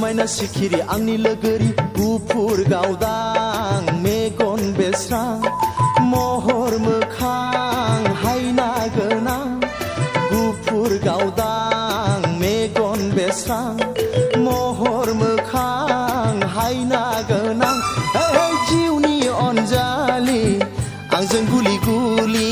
समायना सिखिरि आंनि लोगोरि गुफुर गावदां मेगन बेस्रां महर मोखां हायना गोनां गुफुर गावदां मेगन बेस्रां महर मोखां हायना गोनां जिउनि अनजालि आंजों गुलि गुलि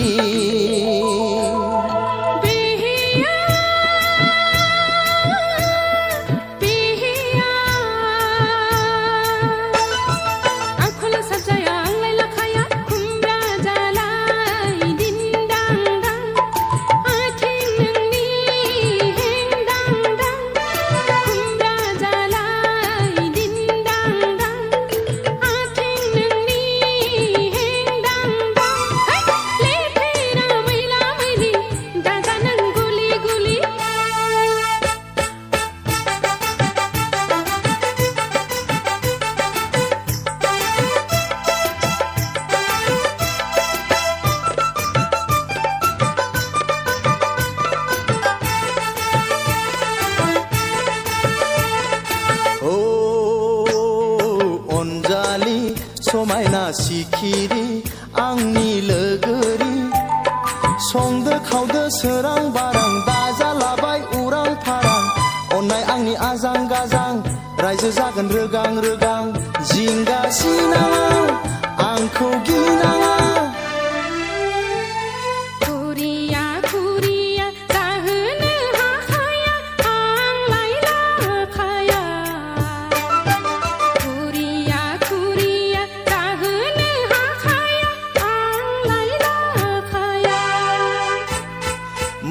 समायना सिखिरि आंनि लोगोरि संदो खावदो सोरां बारां दाजालाबाय उरां फारां अननाय आंनि आजां गाजां रायजो जागोन रोगां रोगां जिंगा सिनाङा आंखौ गिनाङा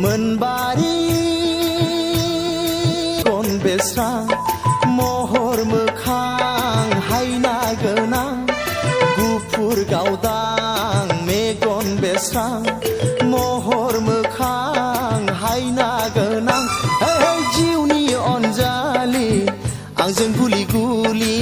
मोनबारि गन बेस्रां महर मोखां हायना गोनां गुफुर गावदां मेगन बेस्रां महर मोखां हायना गोनां जिउनि अनजालि आंजों गुलि गुलि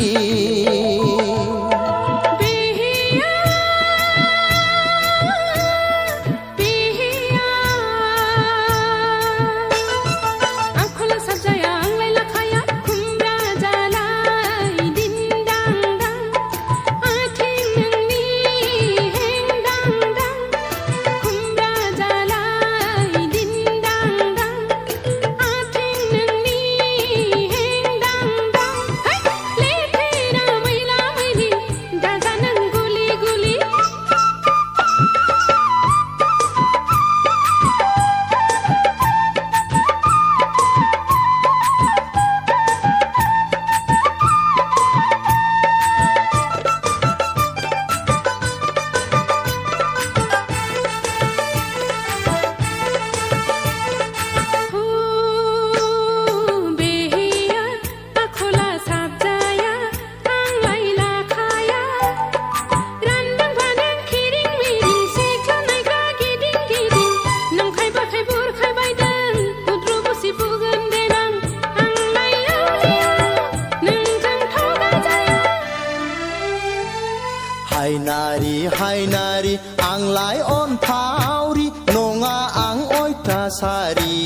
हायनारि हायनारि आंलाय अनफावरि नङा आं अयथासारि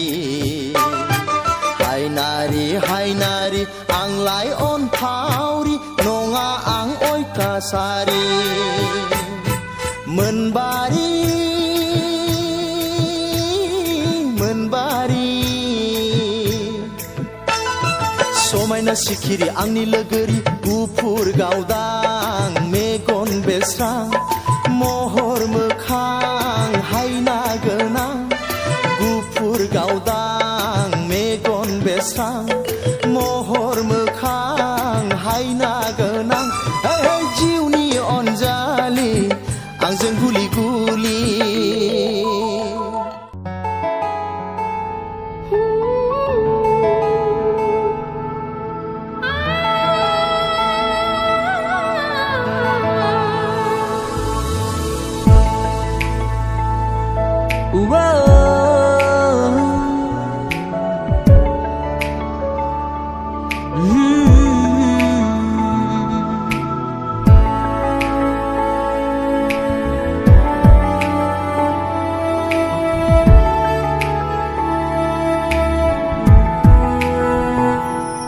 हायनारि हायनारि आंलाय अनफावरि नङा आं अयथासारि मोनबारि मोनबारि समायना सिखिरि आंनि लोगोरि गुफुर गावदां मेगन बेस्रां महर मोखां हायना गोनां गुफुर गावदां मेगन बेस्रां महर मोखां हायना गोनां जिउनि अनजालि आंजों गुलि गुलि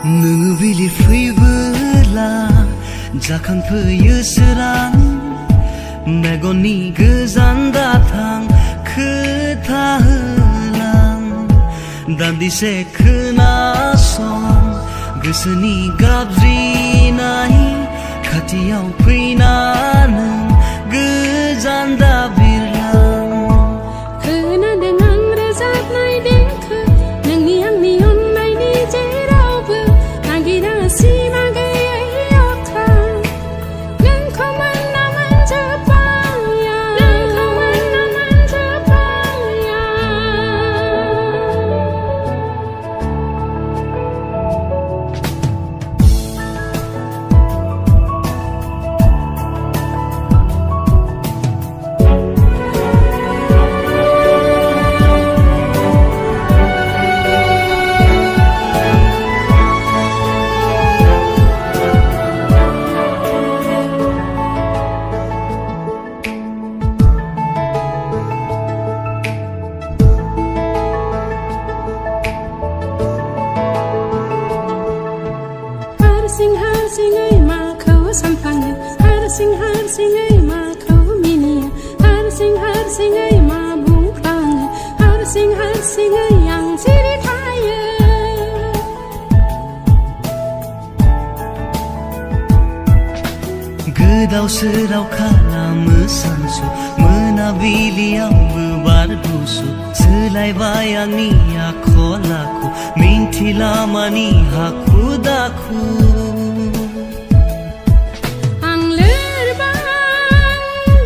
नोङो बिलिर फैबोला जाखांफैयो सोरां मेगननि गोजान दाथां खोथा होलां दान्दिसे खोनासं गोसोनि गाबज्रिनाय खाथियाव फैना नों गोजान दाबिरलां खोनादों आं रोजाबनाय देंखो नोंनि आंनि अननायनि जेरावबो नागिरा सिमा गैयै अख्रां नोंखौ मोनना मोनजोब्बाया नोंखौ मोनना मोनजोब्बाया हारसिङै माखौ सानफ्लाङो हारसिङै माखौ मिनियो हारसिङै मा बुंफ्लाङो हारसिङै आं सिरि थायो गोदाव सोराव खालामो सानसु मोनाबिलियावबो बार गुसु सोलायबाय आंनि आखल आखु मिन्थिला मानि हाखु दाखु आं लोरबां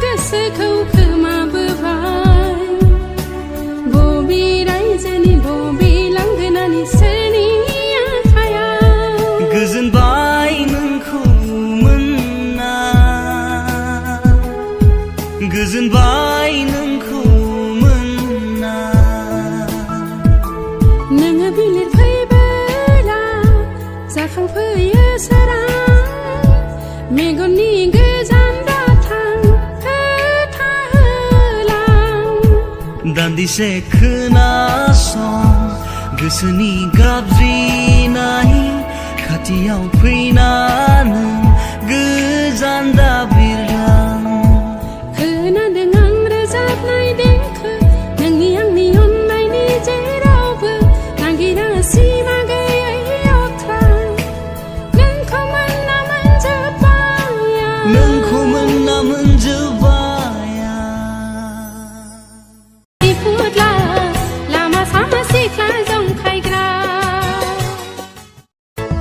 गोसोखौ खोमाबोबाय बबे रायजोनि बबे लांगोनानि सोरनि आखायाव गोजोनबाय नोंखौ मोनना गोजोनबाय नोंखौ मोनना नोङो बिलिर फैबोला जाखांफैयो सोरां मेगननि गोजान दाथां खोथा होलां दान्दिसे खोनासं गोसोनि गाबज्रिनाय खाथियाव फैना नों गोजान दाबि